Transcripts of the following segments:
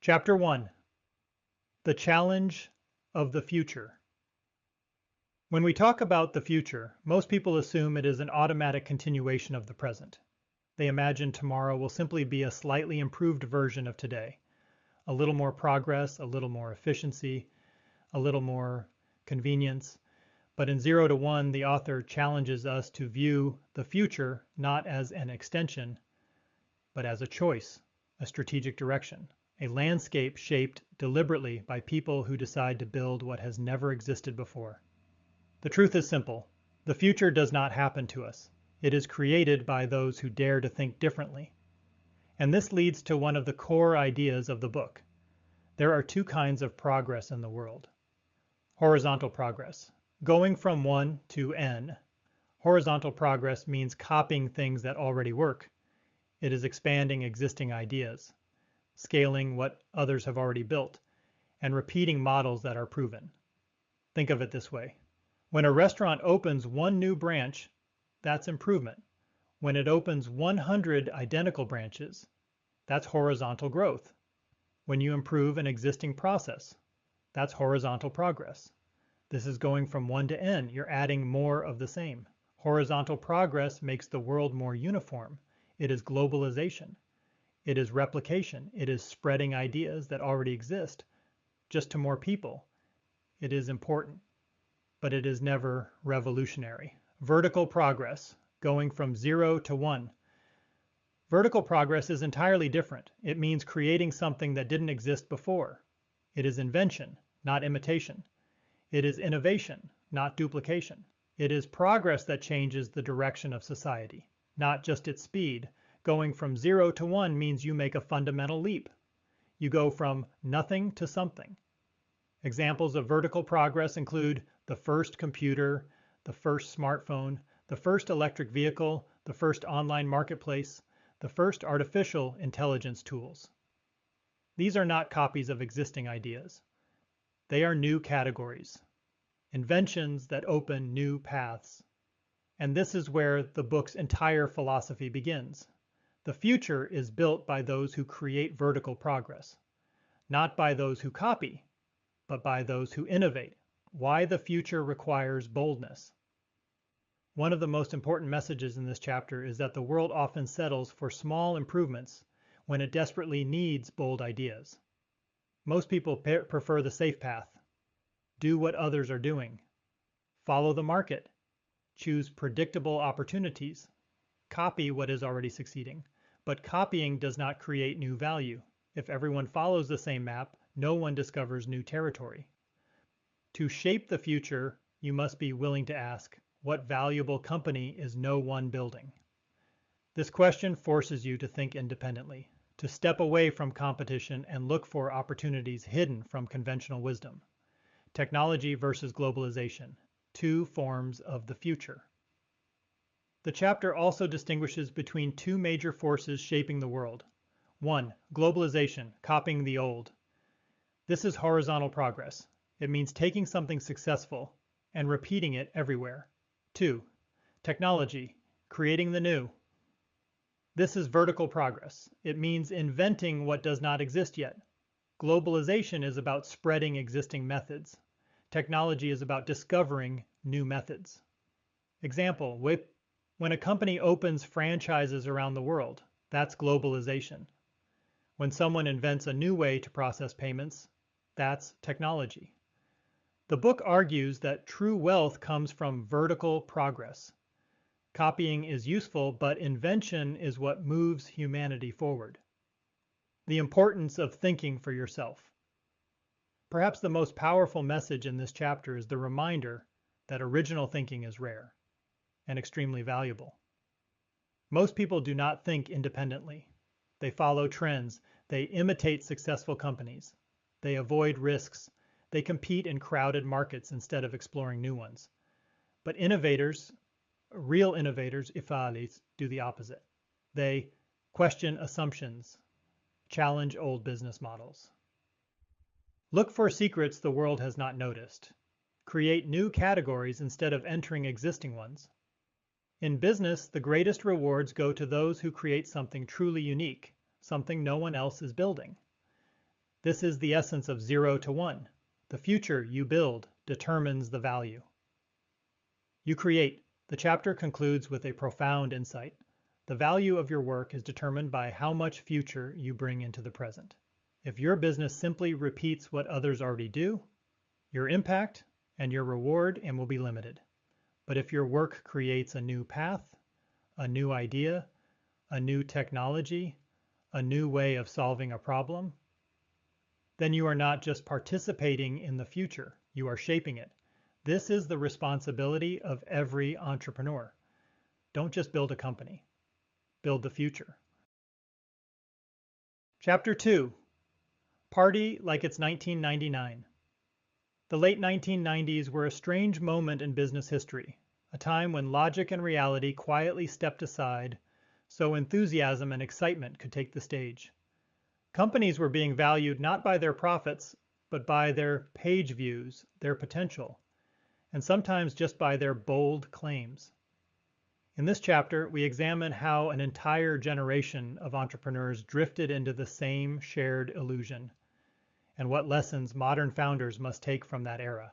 Chapter 1: The Challenge of the Future. When we talk about the future, most people assume it is an automatic continuation of the present. They imagine tomorrow will simply be a slightly improved version of today. A little more progress, a little more efficiency, a little more convenience. But in 0 to 1, the author challenges us to view the future not as an extension, but as a choice, a strategic direction, a landscape shaped deliberately by people who decide to build what has never existed before. The truth is simple. The future does not happen to us. It is created by those who dare to think differently. And this leads to one of the core ideas of the book. There are two kinds of progress in the world. Horizontal progress, going from 1 to n. Horizontal progress means copying things that already work. It is expanding existing ideas, scaling what others have already built, and repeating models that are proven. Think of it this way. When a restaurant opens one new branch, that's improvement. When it opens 100 identical branches, that's horizontal growth. When you improve an existing process, that's horizontal progress. This is going from 1 to n. You're adding more of the same. Horizontal progress makes the world more uniform. It is globalization. It is replication. It is spreading ideas that already exist, just to more people. It is important, but it is never revolutionary. Vertical progress, going from 0 to 1. Vertical progress is entirely different. It means creating something that didn't exist before. It is invention, not imitation. It is innovation, not duplication. It is progress that changes the direction of society, not just its speed. Going from 0 to 1 means you make a fundamental leap. You go from nothing to something. Examples of vertical progress include the first computer, the first smartphone, the first electric vehicle, the first online marketplace, the first artificial intelligence tools. These are not copies of existing ideas. They are new categories, inventions that open new paths. And this is where the book's entire philosophy begins. The future is built by those who create vertical progress, not by those who copy, but by those who innovate. Why the future requires boldness. One of the most important messages in this chapter is that the world often settles for small improvements when it desperately needs bold ideas. Most people prefer the safe path. Do what others are doing. Follow the market. Choose predictable opportunities. Copy what is already succeeding. But copying does not create new value. If everyone follows the same map, no one discovers new territory. To shape the future, you must be willing to ask, what valuable company is no one building? This question forces you to think independently, to step away from competition and look for opportunities hidden from conventional wisdom. Technology versus globalization, two forms of the future. The chapter also distinguishes between two major forces shaping the world. 1. Globalization, copying the old. This is horizontal progress. It means taking something successful and repeating it everywhere. 2. Technology, creating the new. This is vertical progress. It means inventing what does not exist yet. Globalization is about spreading existing methods. Technology is about discovering new methods. Example, when a company opens franchises around the world, that's globalization. When someone invents a new way to process payments, that's technology. The book argues that true wealth comes from vertical progress. Copying is useful, but invention is what moves humanity forward. The importance of thinking for yourself. Perhaps the most powerful message in this chapter is the reminder that original thinking is rare and extremely valuable. Most people do not think independently. They follow trends. They imitate successful companies. They avoid risks. They compete in crowded markets instead of exploring new ones. But innovators, real innovators, ifalis, do the opposite. They question assumptions, challenge old business models. Look for secrets the world has not noticed. Create new categories instead of entering existing ones. In business, the greatest rewards go to those who create something truly unique, something no one else is building. This is the essence of 0 to 1. The future you build determines the value. You create. The chapter concludes with a profound insight. The value of your work is determined by how much future you bring into the present. If your business simply repeats what others already do, your impact and your reward will be limited. But if your work creates a new path, a new idea, a new technology, a new way of solving a problem, then you are not just participating in the future, you are shaping it. This is the responsibility of every entrepreneur. Don't just build a company, build the future. Chapter 2. Party like it's 1999. The late 1990s were a strange moment in business history, a time when logic and reality quietly stepped aside so enthusiasm and excitement could take the stage. Companies were being valued not by their profits, but by their page views, their potential, and sometimes just by their bold claims. In this chapter, we examine how an entire generation of entrepreneurs drifted into the same shared illusion, and what lessons modern founders must take from that era.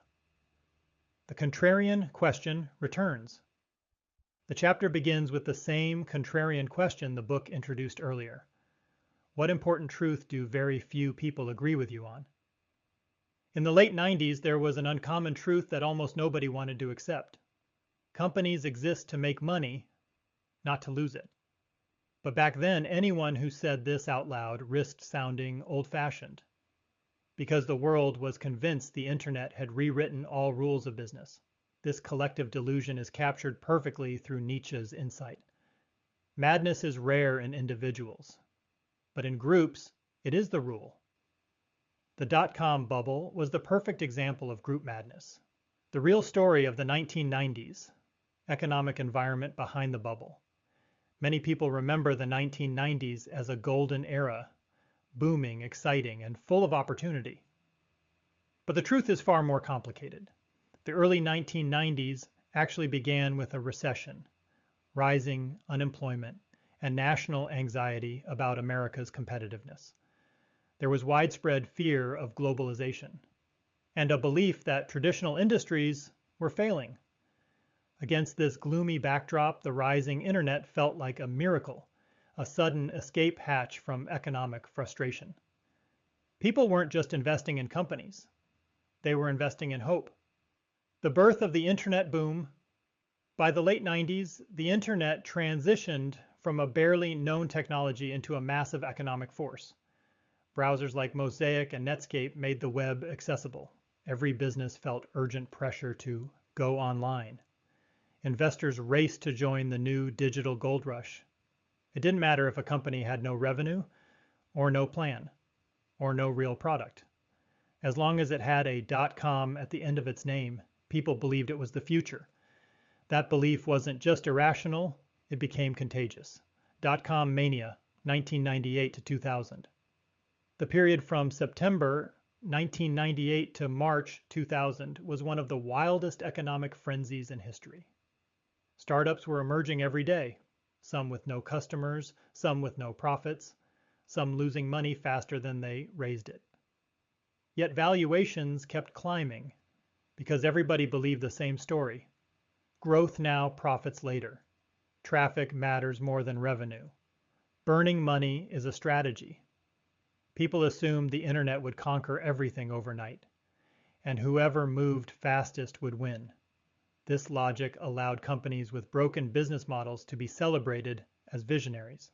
The contrarian question returns. The chapter begins with the same contrarian question the book introduced earlier. What important truth do very few people agree with you on? In the late 90s, there was an uncommon truth that almost nobody wanted to accept. Companies exist to make money, not to lose it. But back then, anyone who said this out loud risked sounding old-fashioned, because the world was convinced the internet had rewritten all rules of business. This collective delusion is captured perfectly through Nietzsche's insight. Madness is rare in individuals, but in groups, it is the rule. The dot-com bubble was the perfect example of group madness. The real story of the 1990s, economic environment behind the bubble. Many people remember the 1990s as a golden era, booming, exciting, and full of opportunity. But the truth is far more complicated. The early 1990s actually began with a recession, rising unemployment, and national anxiety about America's competitiveness. There was widespread fear of globalization, and a belief that traditional industries were failing. Against this gloomy backdrop, the rising internet felt like a miracle, a sudden escape hatch from economic frustration. People weren't just investing in companies, they were investing in hope. The birth of the internet boom. By the late 90s, the internet transitioned from a barely known technology into a massive economic force. Browsers like Mosaic and Netscape made the web accessible. Every business felt urgent pressure to go online. Investors raced to join the new digital gold rush. It didn't matter if a company had no revenue, or no plan, or no real product. As long as it had a .com at the end of its name, people believed it was the future. That belief wasn't just irrational, it became contagious. .com mania, 1998 to 2000. The period from September 1998 to March 2000 was one of the wildest economic frenzies in history. Startups were emerging every day, some with no customers, some with no profits, some losing money faster than they raised it. Yet valuations kept climbing because everybody believed the same story. Growth now, profits later. Traffic matters more than revenue. Burning money is a strategy. People assumed the internet would conquer everything overnight, and whoever moved fastest would win. This logic allowed companies with broken business models to be celebrated as visionaries.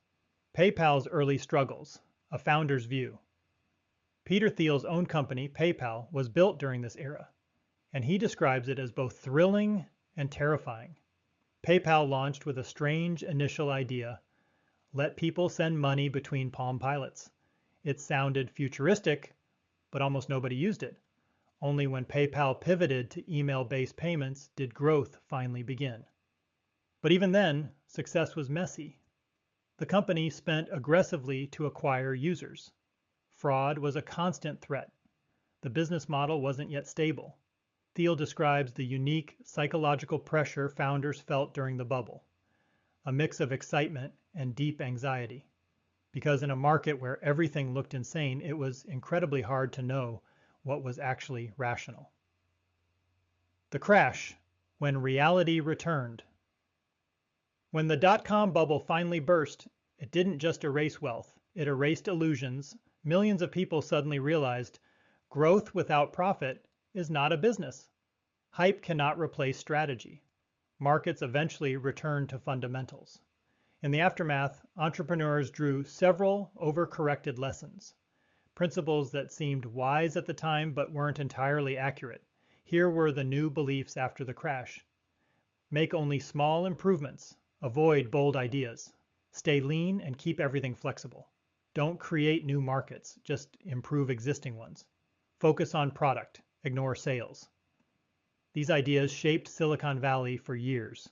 PayPal's early struggles, a founder's view. Peter Thiel's own company, PayPal, was built during this era, and he describes it as both thrilling and terrifying. PayPal launched with a strange initial idea: let people send money between Palm Pilots. It sounded futuristic, but almost nobody used it. Only when PayPal pivoted to email-based payments did growth finally begin. But even then, success was messy. The company spent aggressively to acquire users. Fraud was a constant threat. The business model wasn't yet stable. Thiel describes the unique psychological pressure founders felt during the bubble, a mix of excitement and deep anxiety. because in a market where everything looked insane, it was incredibly hard to know what was actually rational. The crash, when reality returned. When the dot-com bubble finally burst, it didn't just erase wealth, it erased illusions. Millions of people suddenly realized growth without profit is not a business. Hype cannot replace strategy. Markets eventually returned to fundamentals. In the aftermath, entrepreneurs drew several overcorrected lessons, principles that seemed wise at the time but weren't entirely accurate. Here were the new beliefs after the crash. Make only small improvements. Avoid bold ideas. Stay lean and keep everything flexible. Don't create new markets, just improve existing ones. Focus on product, ignore sales. These ideas shaped Silicon Valley for years.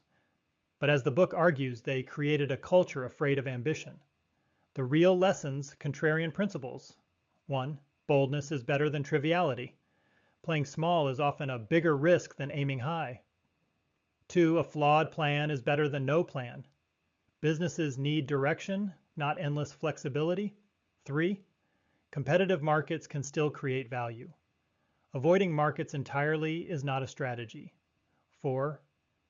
But as the book argues, they created a culture afraid of ambition. The real lessons, contrarian principles. 1. Boldness is better than triviality. Playing small is often a bigger risk than aiming high. 2. A flawed plan is better than no plan. Businesses need direction, not endless flexibility. 3. Competitive markets can still create value. Avoiding markets entirely is not a strategy. 4.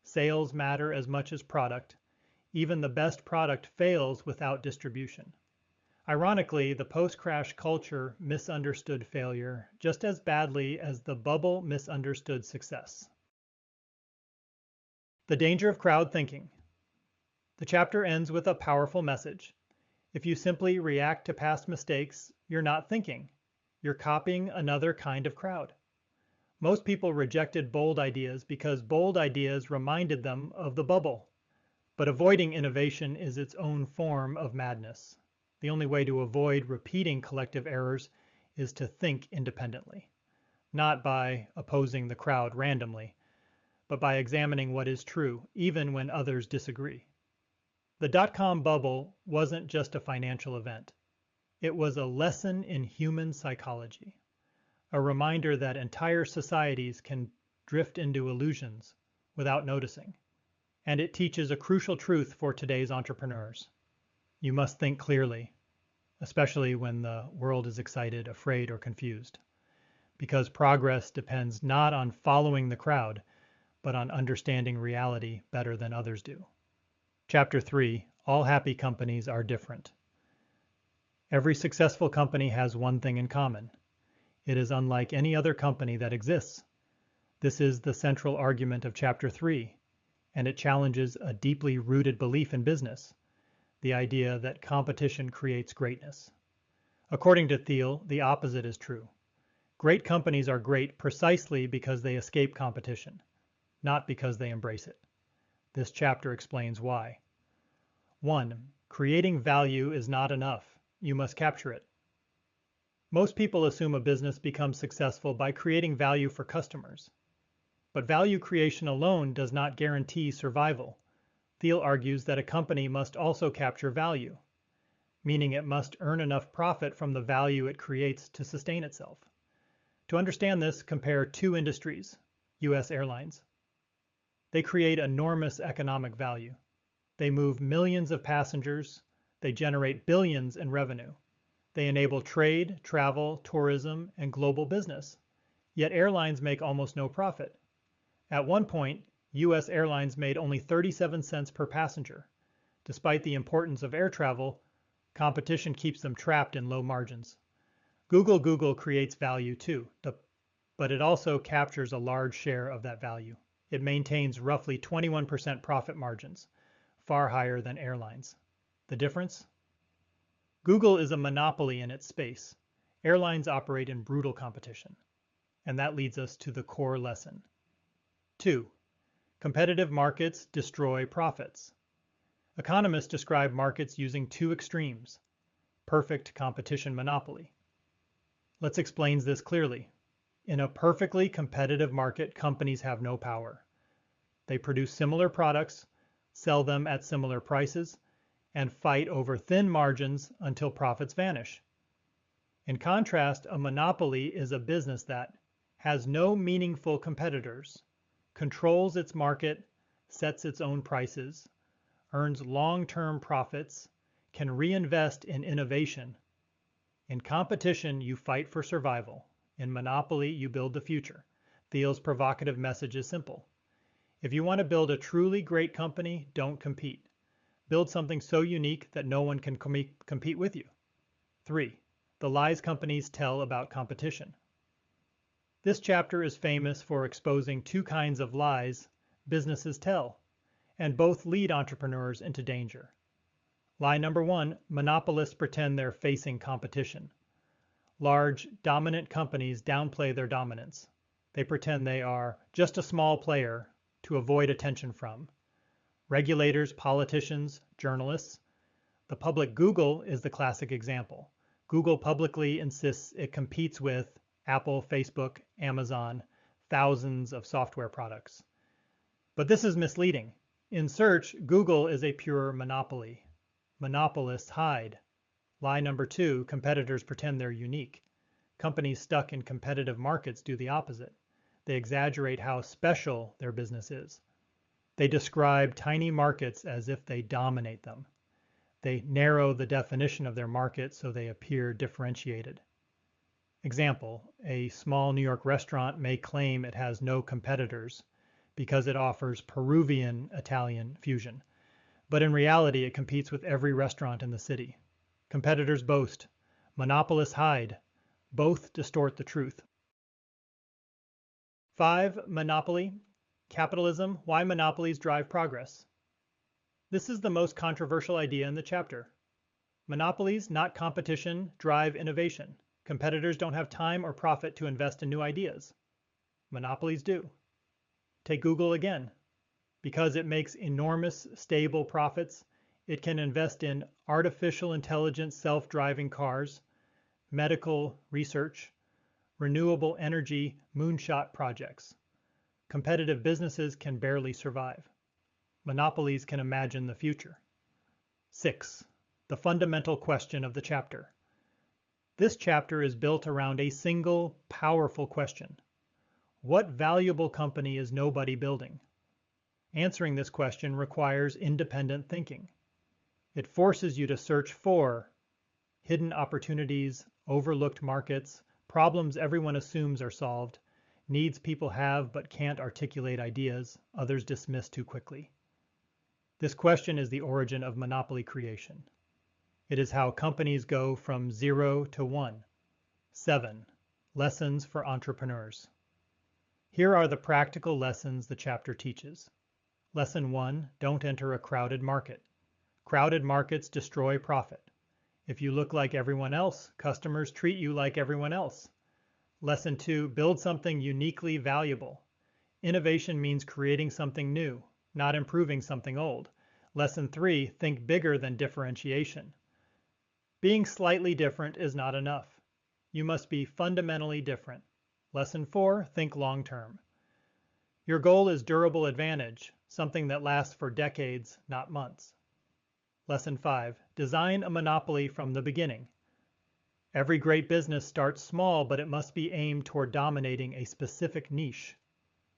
Sales matter as much as product. Even the best product fails without distribution. Ironically, the post-crash culture misunderstood failure just as badly as the bubble misunderstood success. The danger of crowd thinking. The chapter ends with a powerful message. If you simply react to past mistakes, you're not thinking. You're copying another kind of crowd. Most people rejected bold ideas because bold ideas reminded them of the bubble. But avoiding innovation is its own form of madness. The only way to avoid repeating collective errors is to think independently, not by opposing the crowd randomly, but by examining what is true, even when others disagree. The dot-com bubble wasn't just a financial event. It was a lesson in human psychology, a reminder that entire societies can drift into illusions without noticing. And it teaches a crucial truth for today's entrepreneurs. You must think clearly, especially when the world is excited, afraid, or confused, because progress depends not on following the crowd, but on understanding reality better than others do. Chapter 3, All Happy Companies Are Different. Every successful company has one thing in common. It is unlike any other company that exists. This is the central argument of Chapter 3, and it challenges a deeply rooted belief in business, the idea that competition creates greatness. According to Thiel, the opposite is true. Great companies are great precisely because they escape competition, not because they embrace it. This chapter explains why. 1. Creating value is not enough. You must capture it. Most people assume a business becomes successful by creating value for customers. But value creation alone does not guarantee survival. Thiel argues that a company must also capture value, meaning it must earn enough profit from the value it creates to sustain itself. To understand this, compare two industries, U.S. airlines. They create enormous economic value. They move millions of passengers. They generate billions in revenue. They enable trade, travel, tourism, and global business. Yet airlines make almost no profit. At one point, U.S. airlines made only 37 cents per passenger. Despite the importance of air travel, competition keeps them trapped in low margins. Google creates value too, but it also captures a large share of that value. It maintains roughly 21% profit margins, far higher than airlines. The difference? Google is a monopoly in its space. Airlines operate in brutal competition. And that leads us to the core lesson. 2. Competitive markets destroy profits. Economists describe markets using two extremes: perfect competition monopoly. Let's explain this clearly. In a perfectly competitive market, companies have no power. They produce similar products, sell them at similar prices, and fight over thin margins until profits vanish. In contrast, a monopoly is a business that has no meaningful competitors, controls its market, sets its own prices, earns long-term profits, can reinvest in innovation. In competition, you fight for survival. In monopoly, you build the future. Thiel's provocative message is simple. If you want to build a truly great company, don't compete. Build something so unique that no one can compete with you. 3. The lies companies tell about competition. This chapter is famous for exposing two kinds of lies businesses tell, and both lead entrepreneurs into danger. Lie number 1, monopolists pretend they're facing competition. Large, dominant companies downplay their dominance. They pretend they are just a small player to avoid attention from. Regulators, politicians, journalists. The public Google is the classic example. Google publicly insists it competes with Apple, Facebook, Amazon, thousands of software products. But this is misleading. In search, Google is a pure monopoly. Monopolists hide. Lie number 2, competitors pretend they're unique. Companies stuck in competitive markets do the opposite. They exaggerate how special their business is. They describe tiny markets as if they dominate them. They narrow the definition of their market so they appear differentiated. Example, a small New York restaurant may claim it has no competitors because it offers Peruvian-Italian fusion. But in reality, it competes with every restaurant in the city. Competitors boast. Monopolists hide. Both distort the truth. 5. Monopoly. Capitalism. Why monopolies drive progress. This is the most controversial idea in the chapter. Monopolies, not competition, drive innovation. Competitors don't have time or profit to invest in new ideas. Monopolies do. Take Google again. Because it makes enormous, stable profits, it can invest in artificial intelligence self-driving cars, medical research, renewable energy moonshot projects. Competitive businesses can barely survive. Monopolies can imagine the future. 6. The fundamental question of the chapter. This chapter is built around a single, powerful question. What valuable company is nobody building? Answering this question requires independent thinking. It forces you to search for hidden opportunities, overlooked markets, problems everyone assumes are solved, needs people have but can't articulate ideas others dismiss too quickly. This question is the origin of monopoly creation. It is how companies go from 0 to 1. 7. Lessons for entrepreneurs. Here are the practical lessons the chapter teaches. Lesson 1. Don't enter a crowded market. Crowded markets destroy profit. If you look like everyone else, customers treat you like everyone else. Lesson 2. Build something uniquely valuable. Innovation means creating something new, not improving something old. Lesson 3. Think bigger than differentiation. Being slightly different is not enough. You must be fundamentally different. Lesson 4. Think long term. Your goal is durable advantage, something that lasts for decades, not months. Lesson 5. Design a monopoly from the beginning. Every great business starts small, but it must be aimed toward dominating a specific niche.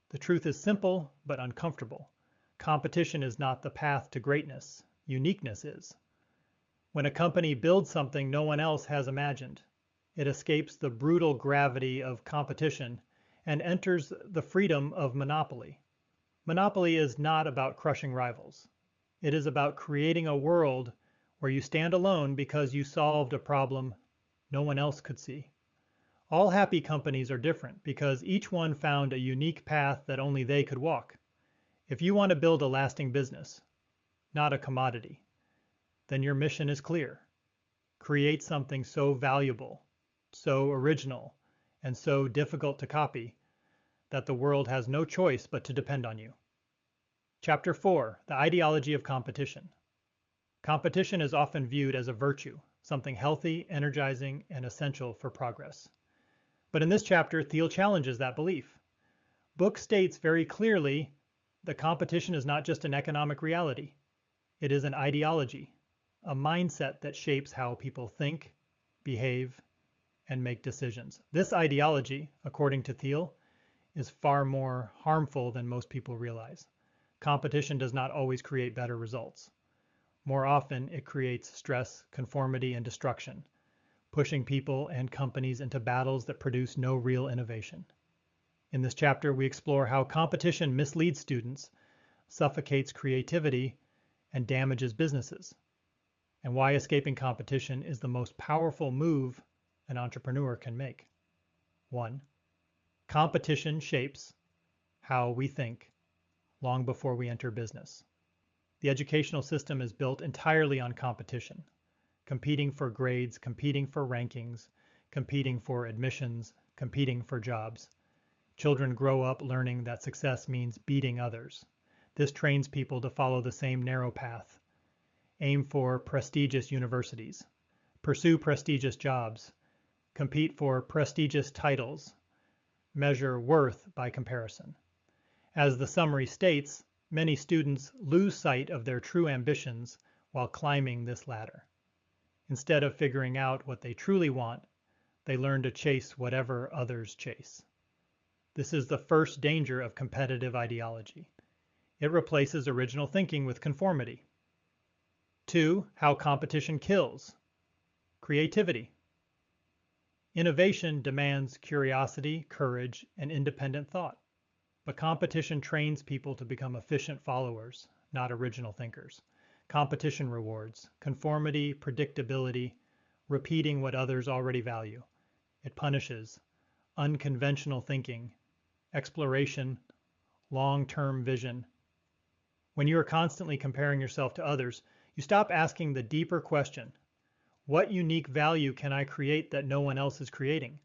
The truth is simple, but uncomfortable. Competition is not the path to greatness. Uniqueness is. When a company builds something no one else has imagined, it escapes the brutal gravity of competition and enters the freedom of monopoly. Monopoly is not about crushing rivals. It is about creating a world where you stand alone because you solved a problem no one else could see. All happy companies are different because each one found a unique path that only they could walk. If you want to build a lasting business, not a commodity, then your mission is clear. Create something so valuable, so original, and so difficult to copy that the world has no choice but to depend on you. Chapter 4. The Ideology of Competition. Competition is often viewed as a virtue, something healthy, energizing, and essential for progress. But in this chapter, Thiel challenges that belief. Book states very clearly that competition is not just an economic reality. It is an ideology, a mindset that shapes how people think, behave, and make decisions. This ideology, according to Thiel, is far more harmful than most people realize. Competition does not always create better results. More often, it creates stress, conformity, and destruction, pushing people and companies into battles that produce no real innovation. In this chapter, we explore how competition misleads students, suffocates creativity, and damages businesses, and why escaping competition is the most powerful move an entrepreneur can make. 1. Competition shapes how we think long before we enter business. The educational system is built entirely on competition, competing for grades, competing for rankings, competing for admissions, competing for jobs. Children grow up learning that success means beating others. This trains people to follow the same narrow path, aim for prestigious universities, pursue prestigious jobs, compete for prestigious titles, measure worth by comparison. As the summary states, many students lose sight of their true ambitions while climbing this ladder. Instead of figuring out what they truly want, they learn to chase whatever others chase. This is the first danger of competitive ideology. It replaces original thinking with conformity. 2. How competition kills. Creativity. Innovation demands curiosity, courage, and independent thought. But competition trains people to become efficient followers, not original thinkers. Competition rewards conformity, predictability, repeating what others already value. It punishes unconventional thinking, exploration, long-term vision. When you are constantly comparing yourself to others, you stop asking the deeper question, what unique value can I create that no one else is creating?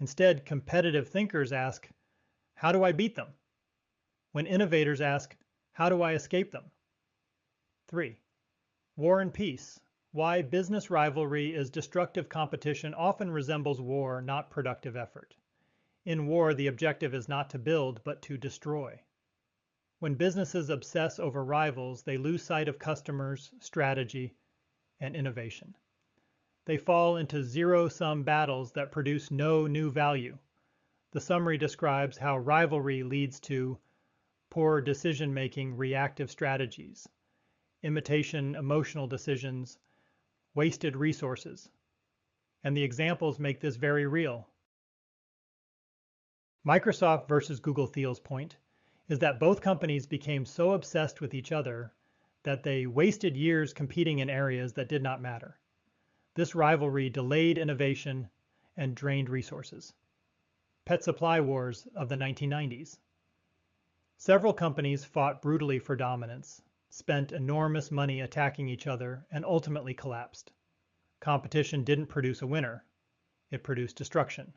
Instead, competitive thinkers ask, how do I beat them? When innovators ask, how do I escape them? 3. War and peace. Why business rivalry is destructive competition often resembles war, not productive effort. In war, the objective is not to build, but to destroy. When businesses obsess over rivals, they lose sight of customers, strategy, and innovation. They fall into zero-sum battles that produce no new value. The summary describes how rivalry leads to poor decision-making, reactive strategies, imitation emotional decisions, wasted resources. And the examples make this very real. Microsoft versus Google Thiel's point is that both companies became so obsessed with each other that they wasted years competing in areas that did not matter. This rivalry delayed innovation and drained resources. Pet supply wars of the 1990s. Several companies fought brutally for dominance, spent enormous money attacking each other, and ultimately collapsed. Competition didn't produce a winner. It produced destruction.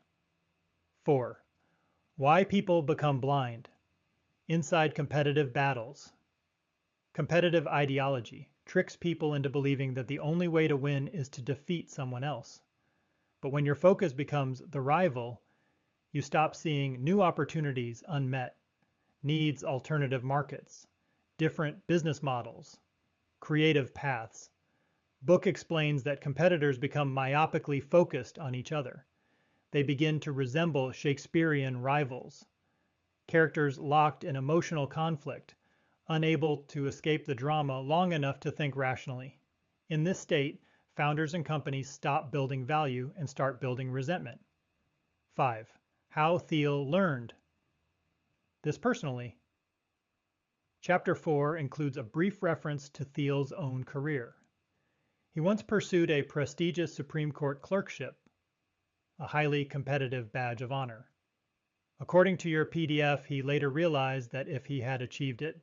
4. Why people become blind. Inside competitive battles. Competitive ideology tricks people into believing that the only way to win is to defeat someone else. But when your focus becomes the rival, you stop seeing new opportunities unmet, needs alternative markets, different business models, creative paths. Book explains that competitors become myopically focused on each other. They begin to resemble Shakespearean rivals, characters locked in emotional conflict, unable to escape the drama long enough to think rationally. In this state, founders and companies stop building value and start building resentment. 5. How Thiel learned. This personally. Chapter 4 includes a brief reference to Thiel's own career. He once pursued a prestigious Supreme Court clerkship, a highly competitive badge of honor. According to your PDF, he later realized that if he had achieved it,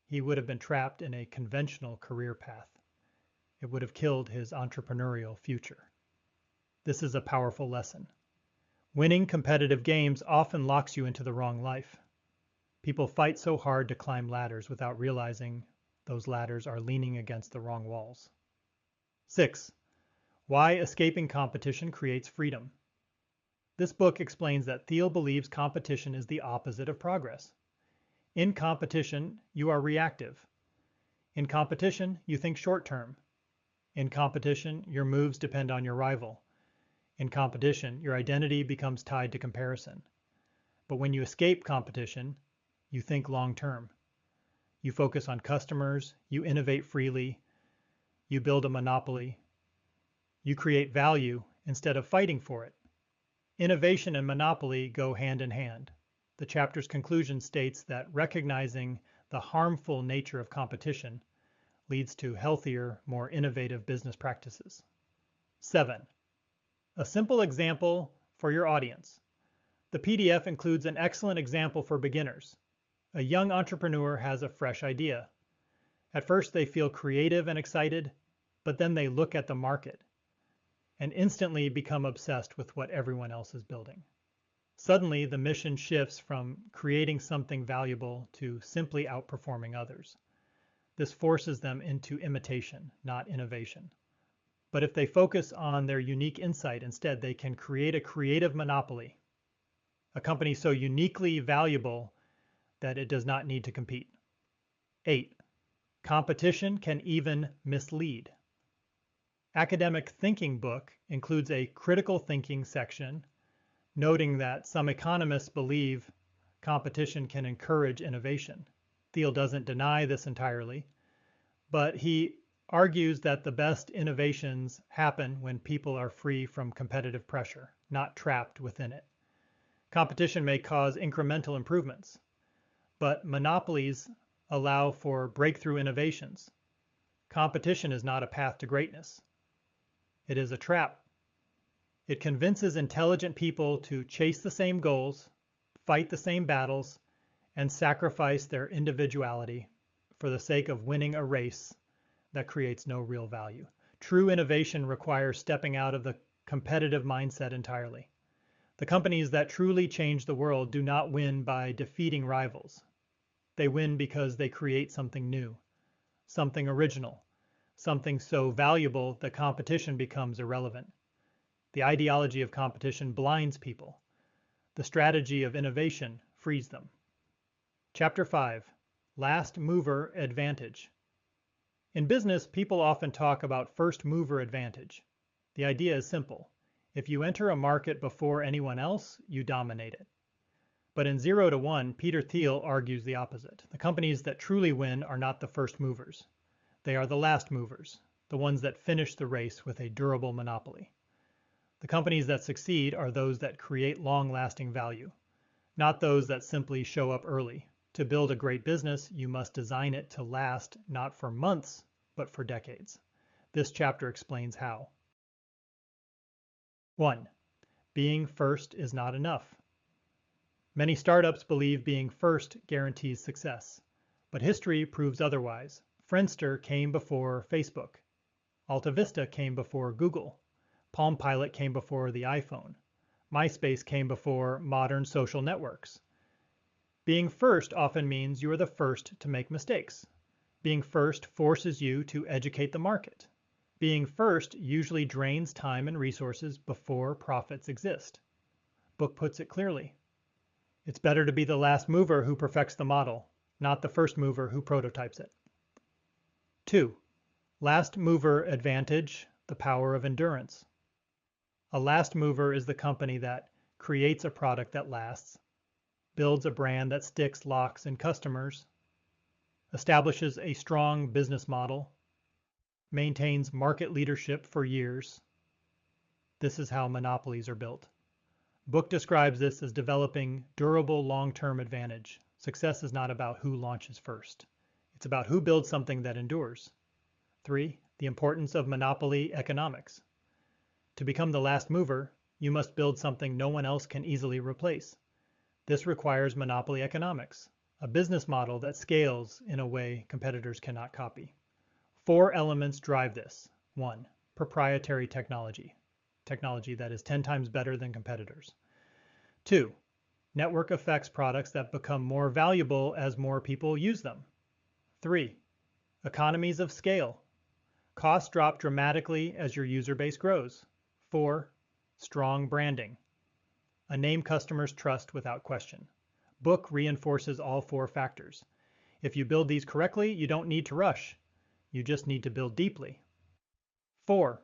he would have been trapped in a conventional career path. It would have killed his entrepreneurial future. This is a powerful lesson. Winning competitive games often locks you into the wrong life. People fight so hard to climb ladders without realizing those ladders are leaning against the wrong walls. 6. Why escaping competition creates freedom. This book explains that Thiel believes competition is the opposite of progress. In competition, you are reactive. In competition, you think short-term. In competition, your moves depend on your rival. In competition, your identity becomes tied to comparison. But when you escape competition, you think long-term. You focus on customers, you innovate freely, You build a monopoly. You create value instead of fighting for it. Innovation and monopoly go hand in hand. The chapter's conclusion states that recognizing the harmful nature of competition leads to healthier, more innovative business practices. 7. A simple example for your audience. The PDF includes an excellent example for beginners. A young entrepreneur has a fresh idea. At first they feel creative and excited, but then they look at the market and instantly become obsessed with what everyone else is building. Suddenly, the mission shifts from creating something valuable to simply outperforming others. This forces them into imitation, not innovation. But if they focus on their unique insight instead, they can create a creative monopoly, a company so uniquely valuable that it does not need to compete. 8. Competition can even mislead. Academic Thinking book includes a critical thinking section, noting that some economists believe competition can encourage innovation. Thiel doesn't deny this entirely, but he argues that the best innovations happen when people are free from competitive pressure, not trapped within it. Competition may cause incremental improvements, but monopolies allow for breakthrough innovations. Competition is not a path to greatness. It is a trap. It convinces intelligent people to chase the same goals, fight the same battles, and sacrifice their individuality for the sake of winning a race that creates no real value. True innovation requires stepping out of the competitive mindset entirely. The companies that truly change the world do not win by defeating rivals. They win because they create something new, something original, something so valuable that competition becomes irrelevant. The ideology of competition blinds people. The strategy of innovation frees them. Chapter 5. Last Mover Advantage. In business, people often talk about first mover advantage. The idea is simple. If you enter a market before anyone else, you dominate it. But in 0 to 1, Peter Thiel argues the opposite. The companies that truly win are not the first movers. They are the last movers, the ones that finish the race with a durable monopoly. The companies that succeed are those that create long-lasting value, not those that simply show up early. To build a great business, you must design it to last not for months, but for decades. This chapter explains how. 1. Being first is not enough. Many startups believe being first guarantees success, but history proves otherwise. Friendster came before Facebook. Alta Vista came before Google. Palm Pilot came before the iPhone. MySpace came before modern social networks. Being first often means you are the first to make mistakes. Being first forces you to educate the market. Being first usually drains time and resources before profits exist. Book puts it clearly. It's better to be the last mover who perfects the model, not the first mover who prototypes it. 2. Last mover advantage, the power of endurance. A last mover is the company that creates a product that lasts, builds a brand that sticks locks in customers, establishes a strong business model, maintains market leadership for years. This is how monopolies are built. Book describes this as developing durable long-term advantage. Success is not about who launches first. It's about who builds something that endures. 3. The importance of monopoly economics. To become the last mover, you must build something no one else can easily replace. This requires monopoly economics, a business model that scales in a way competitors cannot copy. 4 elements drive this. 1. Proprietary technology. Technology that is 10 times better than competitors. 2. Network effects products that become more valuable as more people use them. 3. Economies of scale. Costs drop dramatically as your user base grows. 4. Strong branding. A name customers trust without question. Book reinforces all 4 factors. If you build these correctly, you don't need to rush. You just need to build deeply. 4.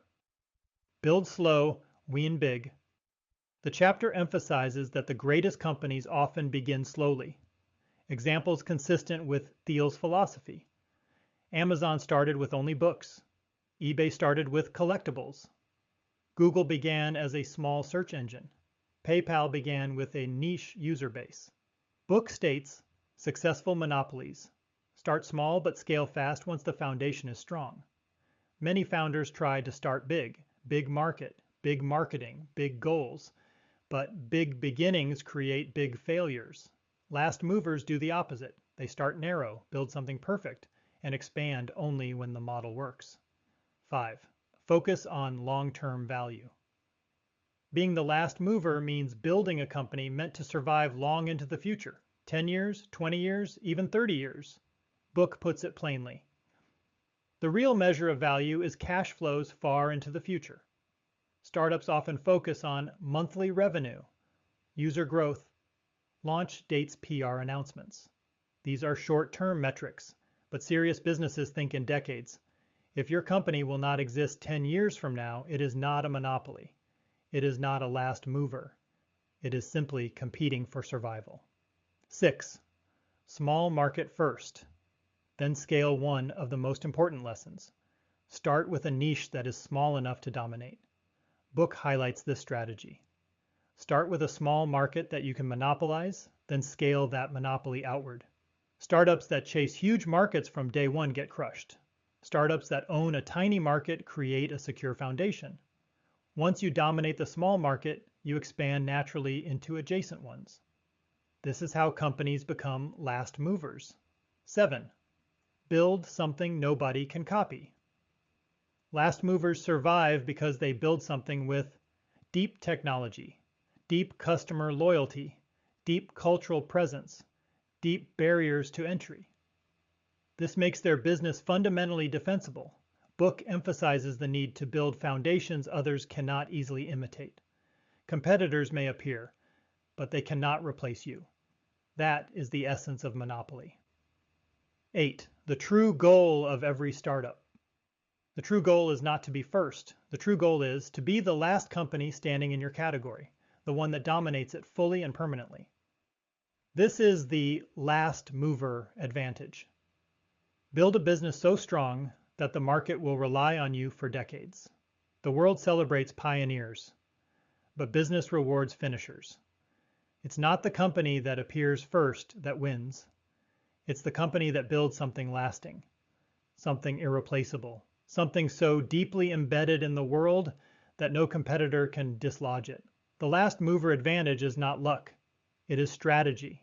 Build slow, win big. The chapter emphasizes that the greatest companies often begin slowly. Examples consistent with Thiel's philosophy. Amazon started with only books. eBay started with collectibles. Google began as a small search engine. PayPal began with a niche user base. Book states successful monopolies start small but scale fast once the foundation is strong. Many founders try to start big, big market, big marketing, big goals, but big beginnings create big failures. Last movers do the opposite. They start narrow, build something perfect, and expand only when the model works. 5. Focus on long-term value. Being the last mover means building a company meant to survive long into the future, 10 years, 20 years, even 30 years. Book puts it plainly. The real measure of value is cash flows far into the future. Startups often focus on monthly revenue, user growth, launch dates, PR announcements. These are short-term metrics, but serious businesses think in decades. If your company will not exist 10 years from now, it is not a monopoly. It is not a last mover. It is simply competing for survival. 6. Small market first. Then scale. One of the most important lessons. Start with a niche that is small enough to dominate. Book highlights this strategy. Start with a small market that you can monopolize, then scale that monopoly outward. Startups that chase huge markets from day one get crushed. Startups that own a tiny market create a secure foundation. Once you dominate the small market, you expand naturally into adjacent ones. This is how companies become last movers. 7. Build something nobody can copy. Last movers survive because they build something with deep technology, deep customer loyalty, deep cultural presence, deep barriers to entry. This makes their business fundamentally defensible. Book emphasizes the need to build foundations others cannot easily imitate. Competitors may appear, but they cannot replace you. That is the essence of monopoly. 8. The true goal of every startup. The true goal is not to be first. The true goal is to be the last company standing in your category, the one that dominates it fully and permanently. This is the last mover advantage. Build a business so strong that the market will rely on you for decades. The world celebrates pioneers, but business rewards finishers. It's not the company that appears first that wins. It's the company that builds something lasting, something irreplaceable, something so deeply embedded in the world that no competitor can dislodge it. The last mover advantage is not luck. It is strategy.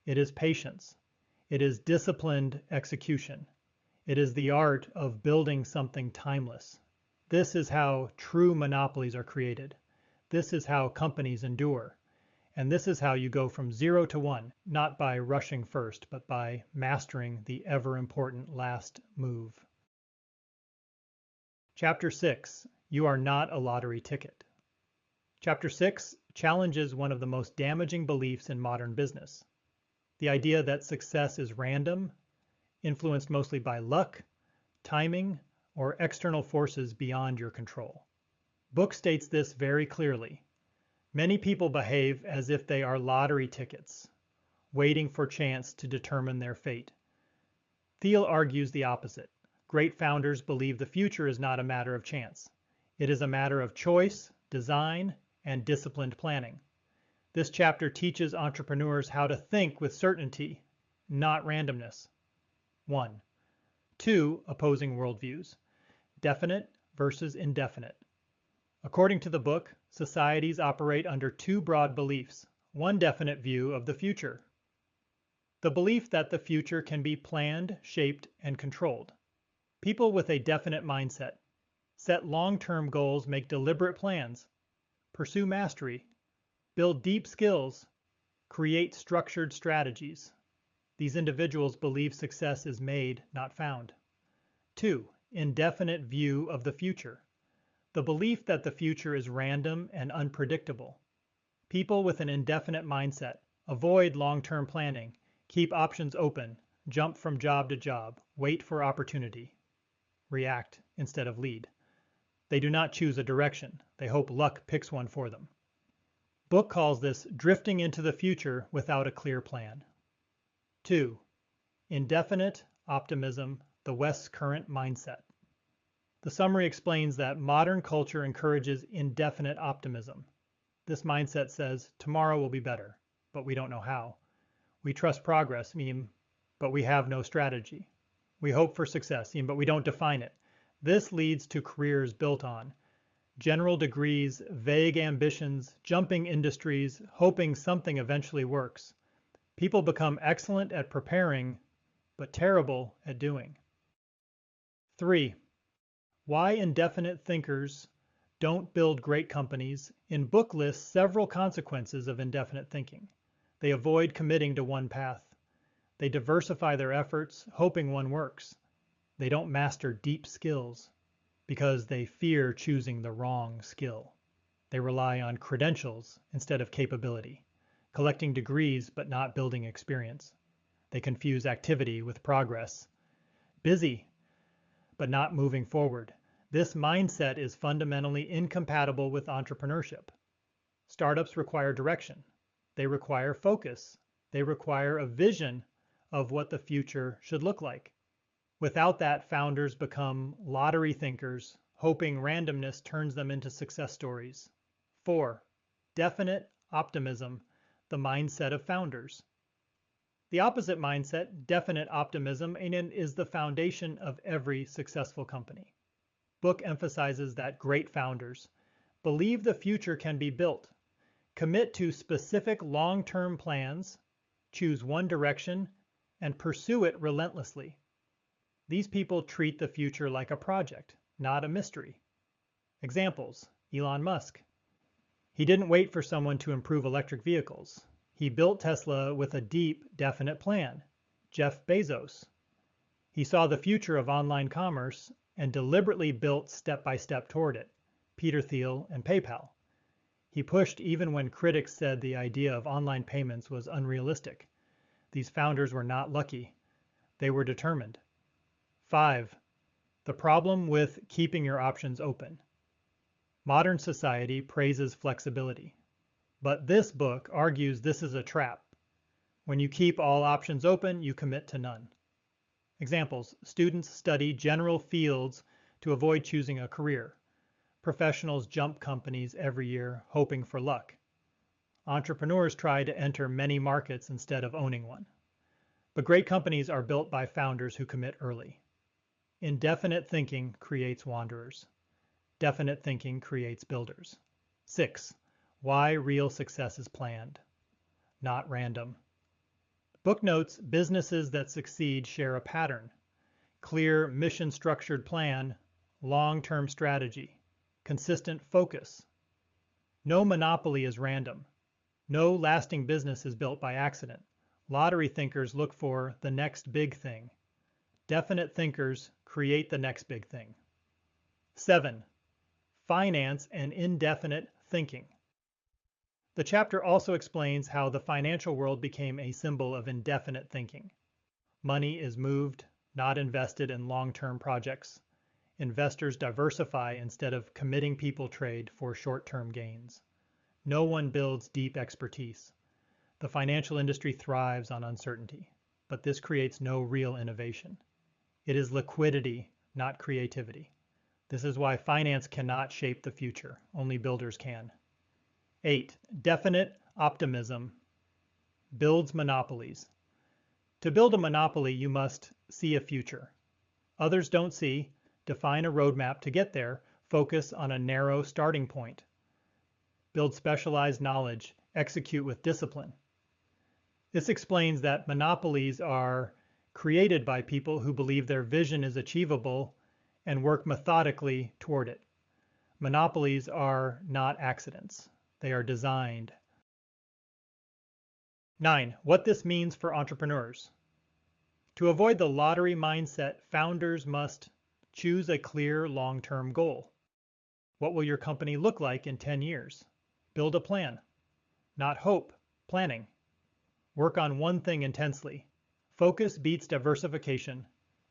It is patience. It is disciplined execution. It is the art of building something timeless. This is how true monopolies are created. This is how companies endure. And this is how you go from 0 to 1, not by rushing first, but by mastering the ever-important last move. Chapter 6. You are not a lottery ticket. Chapter 6 challenges one of the most damaging beliefs in modern business. The idea that success is random, influenced mostly by luck, timing, or external forces beyond your control. Book states this very clearly. Many people behave as if they are lottery tickets, waiting for chance to determine their fate. Thiel argues the opposite. Great founders believe the future is not a matter of chance. It is a matter of choice, design, and disciplined planning. This chapter teaches entrepreneurs how to think with certainty, not randomness. 1. 2 opposing worldviews, definite versus indefinite. According to the book, societies operate under two broad beliefs. One definite view of the future. The belief that the future can be planned, shaped, and controlled. People with a definite mindset set long-term goals, make deliberate plans, pursue mastery, build deep skills, create structured strategies. These individuals believe success is made, not found. 2. Indefinite view of the future. The belief that the future is random and unpredictable. People with an indefinite mindset avoid long-term planning, keep options open, jump from job to job, wait for opportunity, react instead of lead. They do not choose a direction. They hope luck picks one for them. Book calls this drifting into the future without a clear plan. 2. Indefinite optimism, the West's current mindset. The summary explains that modern culture encourages indefinite optimism. This mindset says tomorrow will be better, but we don't know how. We trust progress, but we have no strategy. We hope for success, but we don't define it. This leads to careers built on general degrees, vague ambitions, jumping industries, hoping something eventually works. People become excellent at preparing, but terrible at doing. 3. Why indefinite thinkers don't build great companies. In book lists several consequences of indefinite thinking. They avoid committing to one path. They diversify their efforts, hoping one works. They don't master deep skills because they fear choosing the wrong skill. They rely on credentials instead of capability, collecting degrees but not building experience. They confuse activity with progress. Busy but not moving forward. This mindset is fundamentally incompatible with entrepreneurship. Startups require direction. They require focus. They require a vision of what the future should look like. Without that, founders become lottery thinkers, hoping randomness turns them into success stories. 4. Definite optimism, the mindset of founders. The opposite mindset, definite optimism, is the foundation of every successful company. Book emphasizes that great founders believe the future can be built, commit to specific long-term plans, choose one direction, and pursue it relentlessly. These people treat the future like a project, not a mystery. Examples: Elon Musk. He didn't wait for someone to improve electric vehicles. He built Tesla with a deep, definite plan. Jeff Bezos. He saw the future of online commerce and deliberately built step by step toward it. Peter Thiel and PayPal. He pushed even when critics said the idea of online payments was unrealistic. These founders were not lucky. They were determined. 5. The problem with keeping your options open. Modern society praises flexibility, but this book argues this is a trap. When you keep all options open, you commit to none. Examples: students study general fields to avoid choosing a career. Professionals jump companies every year, hoping for luck. Entrepreneurs try to enter many markets instead of owning one. But great companies are built by founders who commit early. Indefinite thinking creates wanderers. Definite thinking creates builders. 6. Why real success is planned, not random. Book notes businesses that succeed share a pattern: clear mission-structured plan, long-term strategy, consistent focus. No monopoly is random. No lasting business is built by accident. Lottery thinkers look for the next big thing. Definite thinkers create the next big thing. 7. Finance and indefinite thinking. The chapter also explains how the financial world became a symbol of indefinite thinking. Money is moved, not invested in long-term projects. Investors diversify instead of committing people trade for short-term gains. No one builds deep expertise. The financial industry thrives on uncertainty, but this creates no real innovation. It is liquidity, not creativity. This is why finance cannot shape the future. Only builders can. 8. Definite optimism builds monopolies. To build a monopoly, you must see a future. Others don't see. Define a roadmap to get there. Focus on a narrow starting point. Build specialized knowledge. Execute with discipline. This explains that monopolies are created by people who believe their vision is achievable and work methodically toward it. Monopolies are not accidents. They are designed. 9. What this means for entrepreneurs. To avoid the lottery mindset, founders must choose a clear long-term goal. What will your company look like in 10 years? Build a plan. Not hope, planning. Work on one thing intensely. Focus beats diversification.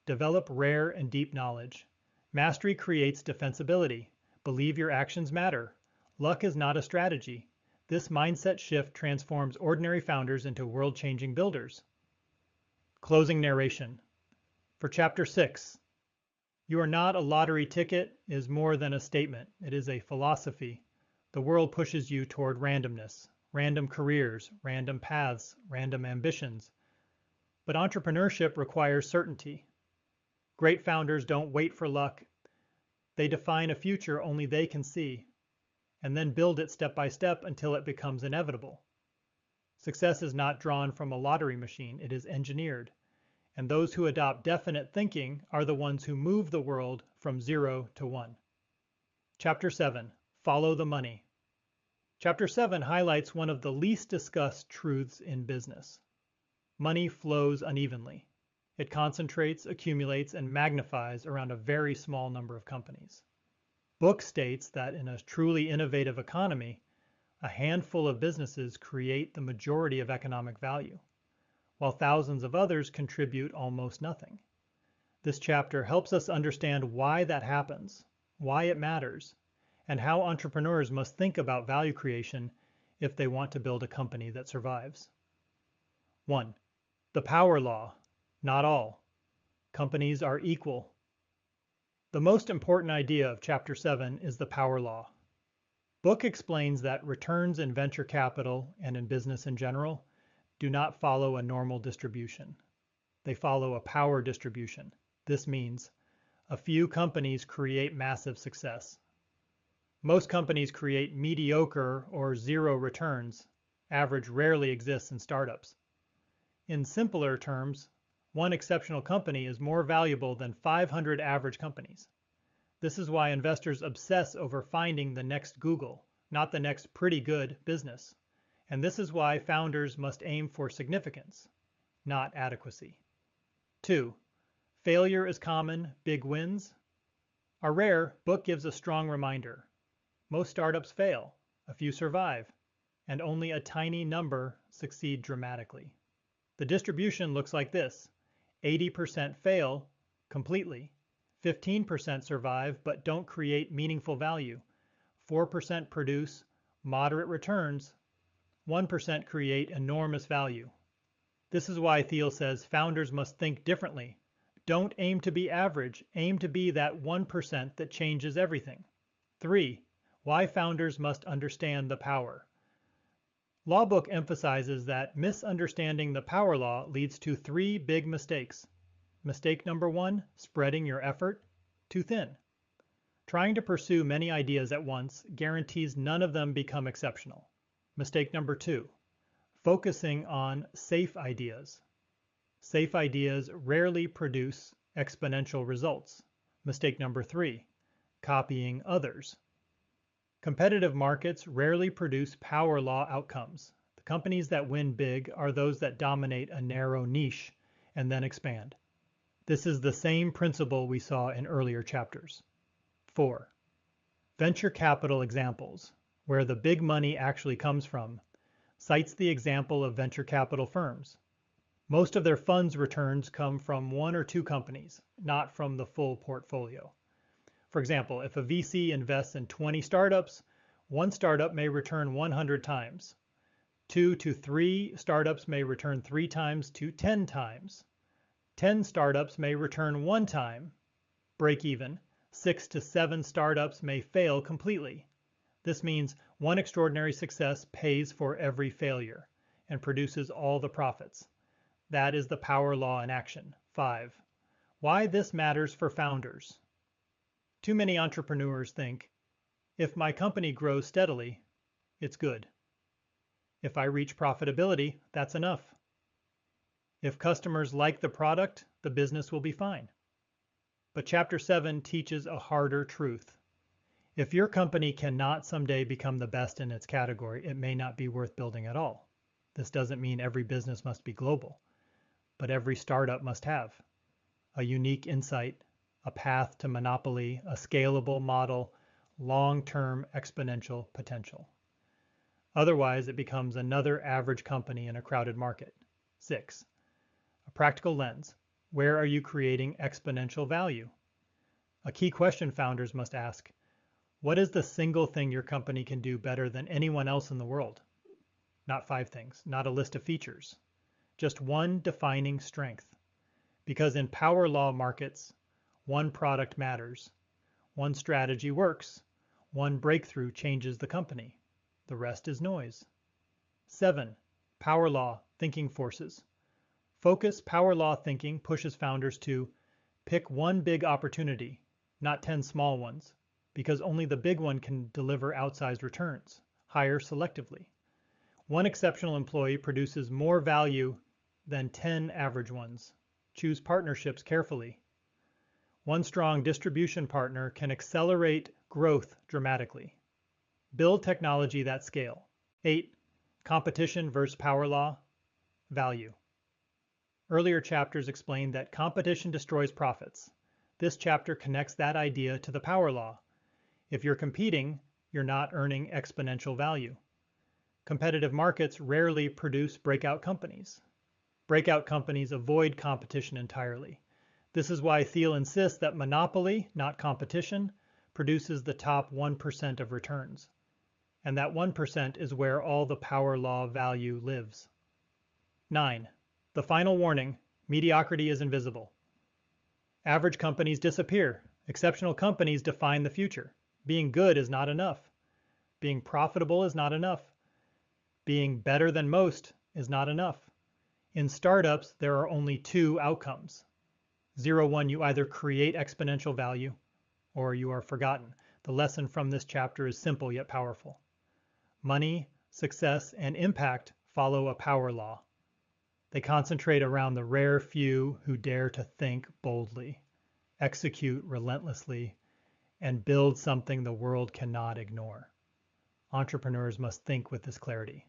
Develop rare and deep knowledge. Mastery creates defensibility. Believe your actions matter. Luck is not a strategy. This mindset shift transforms ordinary founders into world-changing builders. Closing narration. For Chapter 6, You are not a lottery ticket is more than a statement. It is a philosophy. The world pushes you toward randomness, random careers, random paths, random ambitions. But entrepreneurship requires certainty. Great founders don't wait for luck. They define a future only they can see, and then build it step by step until it becomes inevitable. Success is not drawn from a lottery machine, it is engineered. And those who adopt definite thinking are the ones who move the world from 0 to 1. Chapter 7. Follow the money. Chapter 7 highlights one of the least discussed truths in business. Money flows unevenly. It concentrates, accumulates, and magnifies around a very small number of companies. Book states that in a truly innovative economy, a handful of businesses create the majority of economic value, while thousands of others contribute almost nothing. This chapter helps us understand why that happens, why it matters, and how entrepreneurs must think about value creation if they want to build a company that survives. 1. The power law. Not all. Companies are equal. The most important idea of Chapter 7 is the power law. Book explains that returns in venture capital and in business in general do not follow a normal distribution. They follow a power distribution. This means a few companies create massive success. Most companies create mediocre or zero returns. Average rarely exists in startups. In simpler terms, one exceptional company is more valuable than 500 average companies. This is why investors obsess over finding the next Google, not the next pretty good business. And this is why founders must aim for significance, not adequacy. 2. Failure is common, big wins are rare. Book gives a strong reminder. Most startups fail, a few survive, and only a tiny number succeed dramatically. The distribution looks like this. 80% fail completely, 15% survive but don't create meaningful value, 4% produce moderate returns, 1% create enormous value. This is why Thiel says founders must think differently. Don't aim to be average, aim to be that 1% that changes everything. 3. Why founders must understand the power. Law Book emphasizes that misunderstanding the power law leads to 3 big mistakes. Mistake number 1, spreading your effort too thin. Trying to pursue many ideas at once guarantees none of them become exceptional. Mistake number 2, focusing on safe ideas. Safe ideas rarely produce exponential results. Mistake number 3, copying others. Competitive markets rarely produce power law outcomes. The companies that win big are those that dominate a narrow niche and then expand. This is the same principle we saw in earlier chapters. 4. Venture capital examples, where the big money actually comes from, cites the example of venture capital firms. Most of their funds returns come from 1 or 2 companies, not from the full portfolio. For example, if a VC invests in 20 startups, 1 startup may return 100 times. 2 to 3 startups may return 3 times to 10 times. 10 startups may return 1 time, break even. 6 to 7 startups may fail completely. This means one extraordinary success pays for every failure and produces all the profits. That is the power law in action. 5. Why this matters for founders. Too many entrepreneurs think, if my company grows steadily, it's good. If I reach profitability, that's enough. If customers like the product, the business will be fine. But Chapter 7 teaches a harder truth. If your company cannot someday become the best in its category, it may not be worth building at all. This doesn't mean every business must be global, but every startup must have a unique insight, a path to monopoly, a scalable model, long-term exponential potential. Otherwise, it becomes another average company in a crowded market. 6. A practical lens. Where are you creating exponential value? A key question founders must ask, what is the single thing your company can do better than anyone else in the world? Not 5 things, not a list of features. Just one defining strength. Because in power law markets, One product matters. One strategy works. One breakthrough changes the company. The rest is noise. 7. Power law thinking forces. Focus power law thinking pushes founders to pick one big opportunity, not 10 small ones, because only the big one can deliver outsized returns. Hire selectively. One exceptional employee produces more value than 10 average ones. Choose partnerships carefully. One strong distribution partner can accelerate growth dramatically. Build technology that scale. 8. Competition versus power law. Value. Earlier chapters explained that competition destroys profits. This chapter connects that idea to the power law. If you're competing, you're not earning exponential value. Competitive markets rarely produce breakout companies. Breakout companies avoid competition entirely. This is why Thiel insists that monopoly, not competition, produces the top 1% of returns. And that 1% is where all the power law value lives. 9. The final warning, mediocrity is invisible. Average companies disappear. Exceptional companies define the future. Being good is not enough. Being profitable is not enough. Being better than most is not enough. In startups, there are only two outcomes. 0-1, you either create exponential value or you are forgotten. The lesson from this chapter is simple yet powerful. Money, success, and impact follow a power law. They concentrate around the rare few who dare to think boldly, execute relentlessly, and build something the world cannot ignore. Entrepreneurs must think with this clarity.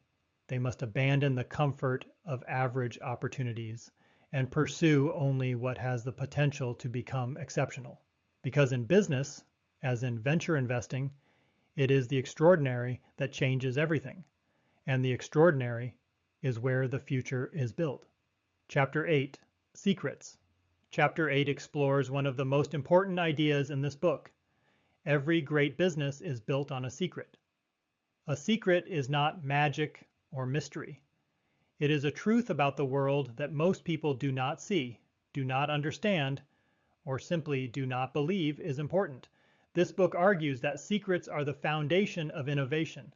They must abandon the comfort of average opportunities and pursue only what has the potential to become exceptional. Because in business, as in venture investing, it is the extraordinary that changes everything, and the extraordinary is where the future is built. Chapter 8, Secrets. Chapter 8 explores one of the most important ideas in this book. Every great business is built on a secret. A secret is not magic or mystery. It is a truth about the world that most people do not see, do not understand, or simply do not believe is important. This book argues that secrets are the foundation of innovation,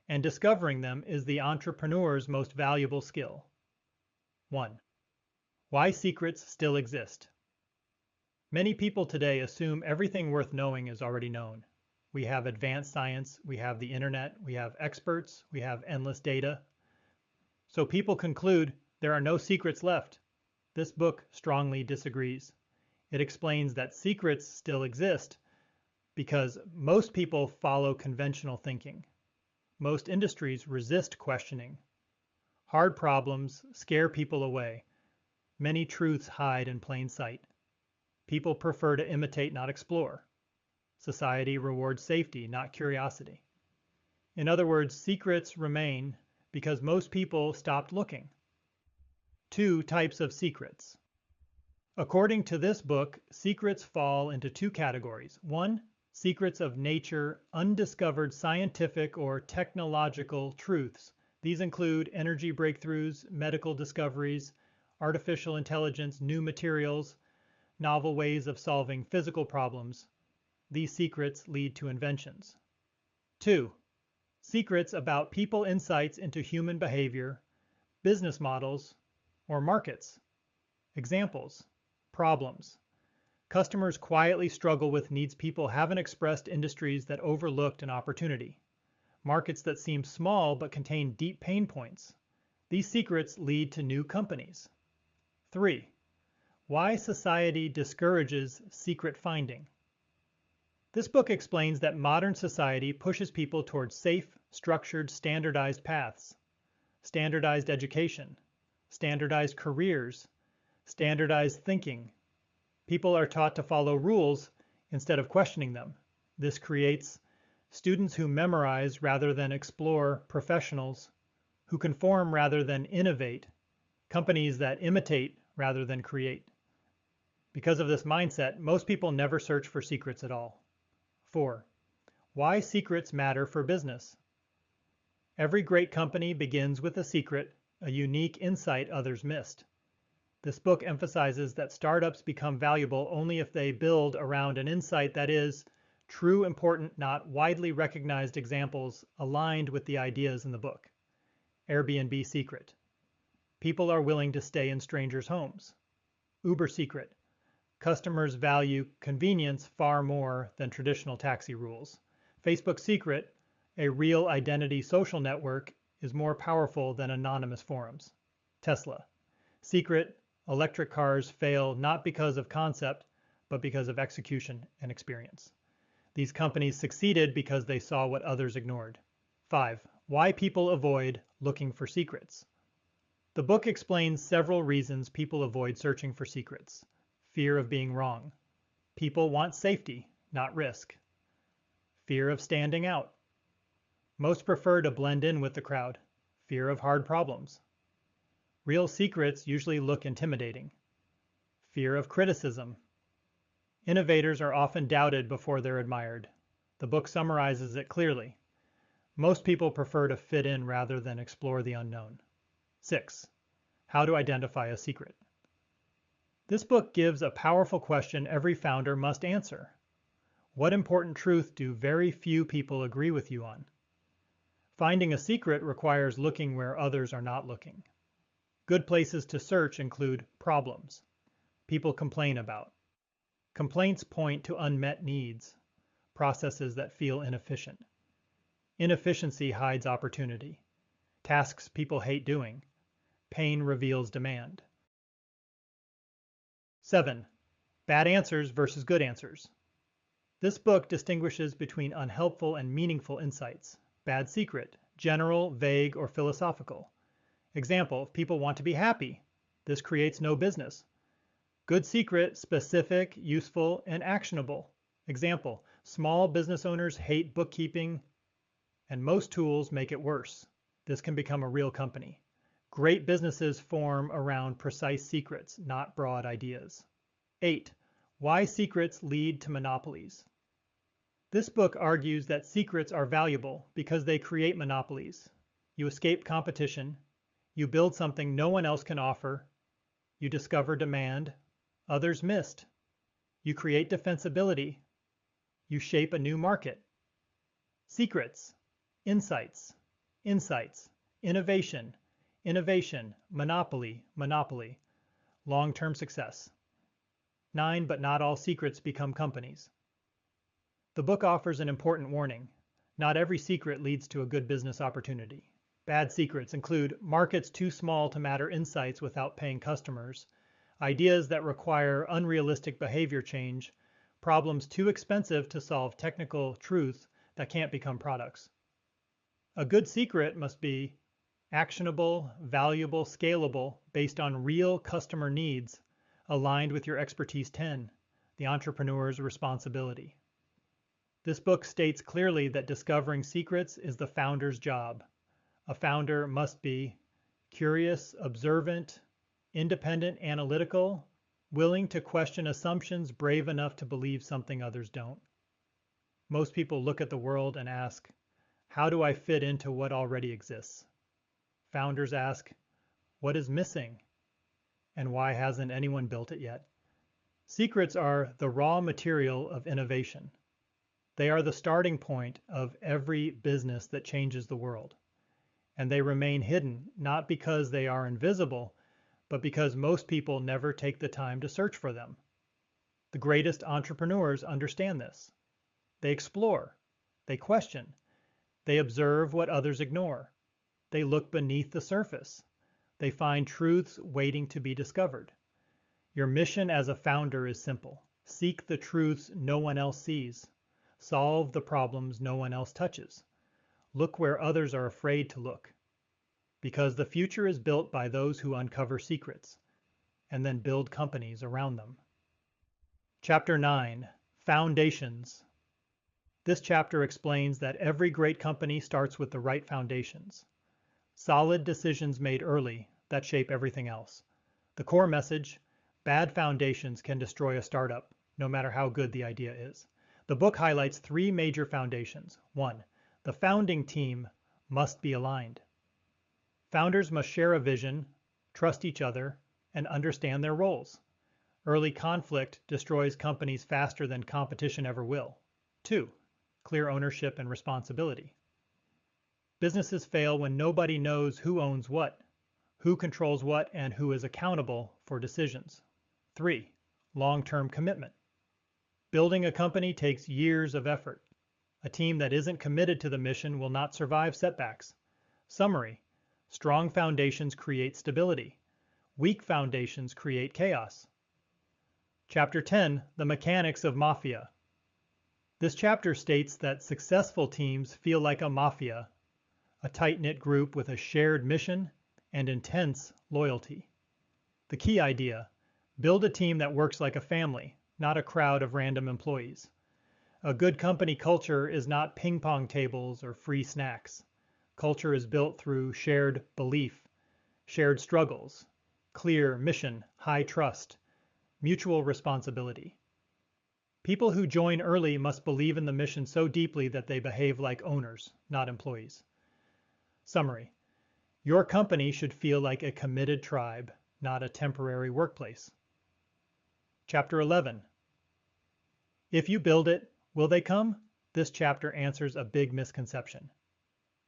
and discovering them is the entrepreneur's most valuable skill. 1. Why secrets still exist. Many people today assume everything worth knowing is already known. We have advanced science, we have the internet, we have experts, we have endless data. So people conclude there are no secrets left. This book strongly disagrees. It explains that secrets still exist because most people follow conventional thinking. Most industries resist questioning. Hard problems scare people away. Many truths hide in plain sight. People prefer to imitate, not explore. Society rewards safety, not curiosity. In other words, secrets remain because most people stopped looking. 2 types of secrets. According to this book, secrets fall into 2 categories. 1, secrets of nature, undiscovered scientific or technological truths. These include energy breakthroughs, medical discoveries, artificial intelligence, new materials, novel ways of solving physical problems. These secrets lead to inventions. 2. Secrets about people insights into human behavior, business models, or markets. Examples. Problems. Customers quietly struggle with needs people haven't expressed, industries that overlooked an opportunity. Markets that seem small but contain deep pain points. These secrets lead to new companies. 3. Why society discourages secret finding. This book explains that modern society pushes people towards safe, structured, standardized paths, standardized education, standardized careers, standardized thinking. People are taught to follow rules instead of questioning them. This creates students who memorize rather than explore, professionals who conform rather than innovate, companies that imitate rather than create. Because of this mindset, most people never search for secrets at all. 4. Why secrets matter for business. Every great company begins with a secret, a unique insight others missed. This book emphasizes that startups become valuable only if they build around an insight that is true, important, not widely recognized examples aligned with the ideas in the book. Airbnb secret. People are willing to stay in strangers' homes. Uber secret. Customers value convenience far more than traditional taxi rules. Facebook secret. A real identity social network is more powerful than anonymous forums. Tesla. Secret. Electric cars fail not because of concept, but because of execution and experience. These companies succeeded because they saw what others ignored. 5. Why people avoid looking for secrets. The book explains several reasons people avoid searching for secrets. Fear of being wrong. People want safety, not risk. Fear of standing out. Most prefer to blend in with the crowd. Fear of hard problems. Real secrets usually look intimidating. Fear of criticism. Innovators are often doubted before they're admired. The book summarizes it clearly. Most people prefer to fit in rather than explore the unknown. 6. How to identify a secret. This book gives a powerful question every founder must answer. What important truth do very few people agree with you on? Finding a secret requires looking where others are not looking. Good places to search include problems, people complain about. Complaints point to unmet needs, processes that feel inefficient. Inefficiency hides opportunity. Tasks people hate doing. Pain reveals demand. 7. Bad answers versus good answers. This book distinguishes between unhelpful and meaningful insights. Bad secret, general, vague, or philosophical. Example, people want to be happy. This creates no business. Good secret, specific, useful, and actionable. Example, small business owners hate bookkeeping, and most tools make it worse. This can become a real company. Great businesses form around precise secrets, not broad ideas. 8. Why secrets lead to monopolies. This book argues that secrets are valuable because they create monopolies. You escape competition, you build something no one else can offer, you discover demand others missed, you create defensibility, you shape a new market. Secrets, insights, innovation, monopoly, long-term success. 9. But not all secrets become companies. The book offers an important warning. Not every secret leads to a good business opportunity. Bad secrets include markets too small to matter insights without paying customers, ideas that require unrealistic behavior change, problems too expensive to solve technical truth that can't become products. A good secret must be actionable, valuable, scalable, based on real customer needs, aligned with your expertise 10, the entrepreneur's responsibility. This book states clearly that discovering secrets is the founder's job. A founder must be curious, observant, independent, analytical, willing to question assumptions, brave enough to believe something others don't. Most people look at the world and ask, how do I fit into what already exists? Founders ask, what is missing? And why hasn't anyone built it yet? Secrets are the raw material of innovation. They are the starting point of every business that changes the world. And they remain hidden, not because they are invisible, but because most people never take the time to search for them. The greatest entrepreneurs understand this. They explore, they question, they observe what others ignore. They look beneath the surface. They find truths waiting to be discovered. Your mission as a founder is simple. Seek the truths no one else sees. Solve the problems no one else touches. Look where others are afraid to look. Because the future is built by those who uncover secrets and then build companies around them. Chapter 9, Foundations. This chapter explains that every great company starts with the right foundations. Solid decisions made early that shape everything else. The core message, bad foundations can destroy a startup, no matter how good the idea is. The book highlights 3 major foundations. 1. The founding team must be aligned. Founders must share a vision, trust each other, and understand their roles. Early conflict destroys companies faster than competition ever will. 2. Clear ownership and responsibility. Businesses fail when nobody knows who owns what, who controls what, and who is accountable for decisions. 3. Long-term commitment. Building a company takes years of effort. A team that isn't committed to the mission will not survive setbacks. Summary: strong foundations create stability. Weak foundations create chaos. Chapter 10: The Mechanics of Mafia. This chapter states that successful teams feel like a mafia, a tight-knit group with a shared mission and intense loyalty. The key idea: build a team that works like a family, not a crowd of random employees. A good company culture is not ping-pong tables or free snacks. Culture is built through shared belief, shared struggles, clear mission, high trust, mutual responsibility. People who join early must believe in the mission so deeply that they behave like owners, not employees. Summary: your company should feel like a committed tribe, not a temporary workplace. Chapter 11: If you build it, will they come? This chapter answers a big misconception.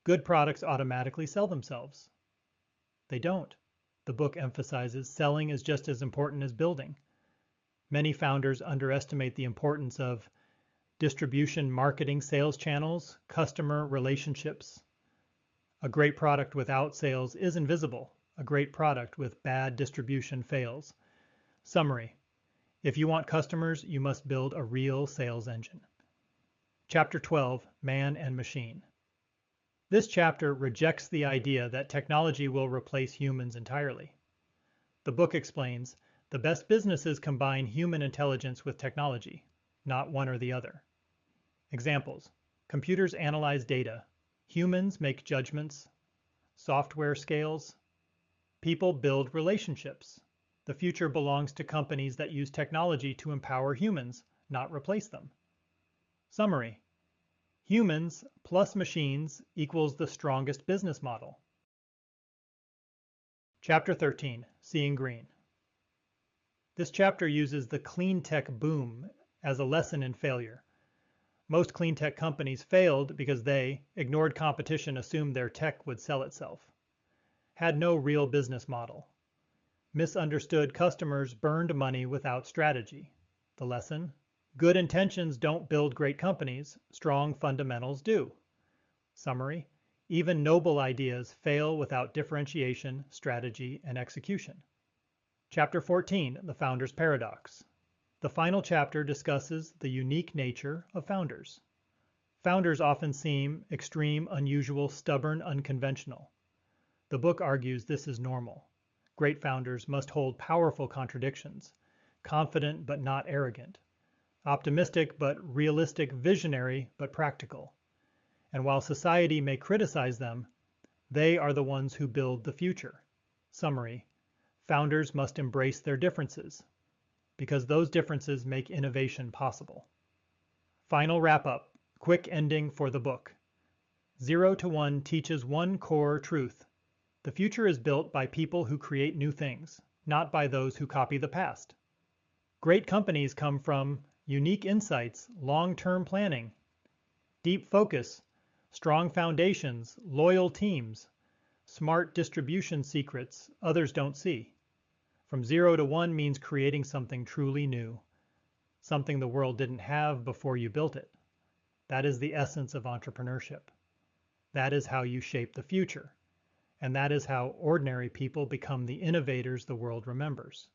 Good products automatically sell themselves. They don't. The book emphasizes selling is just as important as building. Many founders underestimate the importance of distribution, marketing, sales channels, customer relationships. A great product without sales is invisible. A great product with bad distribution fails. Summary: if you want customers, you must build a real sales engine. Chapter 12: Man and Machine. This chapter rejects the idea that technology will replace humans entirely. The book explains the best businesses combine human intelligence with technology, not one or the other. Examples: computers analyze data, humans make judgments, software scales, people build relationships. The future belongs to companies that use technology to empower humans, not replace them. Summary: humans plus machines equals the strongest business model. Chapter 13: Seeing Green. This chapter uses the clean tech boom as a lesson in failure. Most clean tech companies failed because they ignored competition, assumed their tech would sell itself, had no real business model, misunderstood customers, burned money without strategy. The lesson: good intentions don't build great companies, strong fundamentals do. Summary: even noble ideas fail without differentiation, strategy, and execution. Chapter 14: The Founder's Paradox. The final chapter discusses the unique nature of founders. Founders often seem extreme, unusual, stubborn, unconventional. The book argues this is normal. Great founders must hold powerful contradictions, confident but not arrogant, optimistic but realistic, visionary but practical. And while society may criticize them, they are the ones who build the future. Summary: founders must embrace their differences, because those differences make innovation possible. Final wrap-up, quick ending for the book. 0 to 1 teaches one core truth. The future is built by people who create new things, not by those who copy the past. Great companies come from unique insights, long-term planning, deep focus, strong foundations, loyal teams, smart distribution secrets others don't see. From 0 to 1 means creating something truly new, something the world didn't have before you built it. That is the essence of entrepreneurship. That is how you shape the future. And that is how ordinary people become the innovators the world remembers.